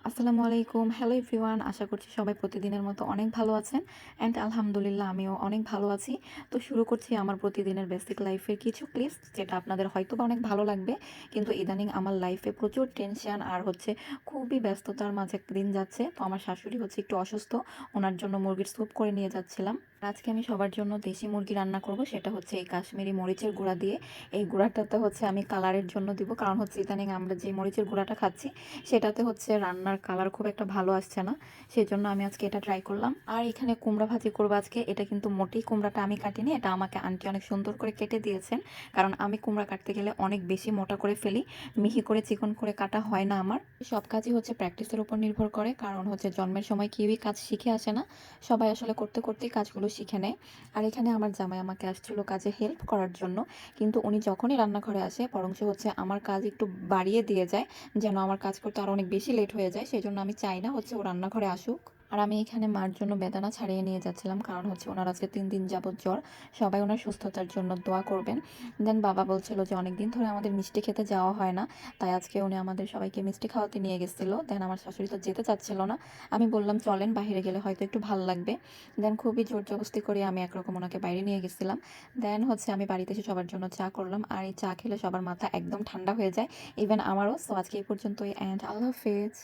আসসালামু আলাইকুম। Hello everyone. আশা করছি সবাই প্রতিদিনের মতো অনেক ভালো আছেন। অ্যান্ড আলহামদুলিল্লাহ আমিও অনেক ভালো আছি। তো শুরু করছি আমার প্রতিদিনের বেসিক লাইফের কিছু ক্লিপস যেটা আপনাদের হয়তোবা অনেক ভালো লাগবে। কিন্তু ইদানিং আমার লাইফে প্রচুর টেনশন আর খুবই ব্যস্ততার মাঝে দিন যাচ্ছে। তো আমার শাশুড়ি একটু অসুস্থ। ওনার জন্য মুরগির স্যুপ করে নিয়ে যাচ্ছিলাম। আজকে আমি সবার জন্য দেশি মুরগি রান্না করব। সেটা হচ্ছে এই কাশ্মীরি মরিচের গুঁড়া দিয়ে। এই গুঁড়াটাতে আমি কালারের জন্য দিব। কারণ ইদানিং আমরা যে মরিচের গুঁড়াটা খাচ্ছি সেটাতে রান্নার কালার খুব একটা ভালো আসছে না। সেজন্য আমি আজকে এটা ট্রাই করলাম। আর এখানে কুমড়া ভাজি করবো আজকে। এটা কিন্তু মোটেই কুমড়াটা আমি কাটিনি, এটা আমাকে আন্টি অনেক সুন্দর করে কেটে দিয়েছেন। কারণ আমি কুমড়া কাটতে গেলে অনেক বেশি মোটা করে ফেলি, মিহি করে চিকন করে কাটা হয় না আমার। সব কাজই প্র্যাকটিসের উপর নির্ভর করে, কারণ জন্মের সময় কেউই কাজ শিখে আসে না, সবাই আসলে করতে করতেই কাজগুলো শিখে নেয়। আর এখানে আমার জামাই আমাকে আসছিল কাজে হেল্প করার জন্য, কিন্তু উনি যখনই রান্নাঘরে আসে বরঞ্চ আমার কাজ একটু বাড়িয়ে দিয়ে যায়, যেন আমার কাজ করতে আরও অনেক বেশি লেট হয়ে যায়। সেজন্য আমি চাই না ও রান্নাঘরে আসুক। আর আমি এখানে মার জন্য বেদানা ছাড়িয়ে নিয়ে যাচ্ছিলাম, কারণ ওনার আজকে 3 দিন যাবৎ জ্বর। সবাই ওনার সুস্থতার জন্য দোয়া করবেন। দেন বাবা বলছিল যে অনেক দিন ধরে আমাদের মিষ্টি খেতে যাওয়া হয় না, তাই আজকে উনি আমাদের সবাইকে মিষ্টি খাওয়াতে নিয়ে গেছিলো। দেন আমার শাশুড়ি তো যেতে চাচ্ছিল না। আমি বললাম চলেন, বাইরে গেলে হয়তো একটু ভাল লাগবে। দেন খুবই জোর জবস্তি করে আমি একরকম ওনাকে বাইরে নিয়ে গেছিলাম। দেন আমি বাড়িতে এসে সবার জন্য চা করলাম, আর এই চা খেলে সবার মাথা একদম ঠান্ডা হয়ে যায়, ইভেন আমারও। সো আজকে এই পর্যন্তই, অ্যান্ড আল্লাহ হাফেজ।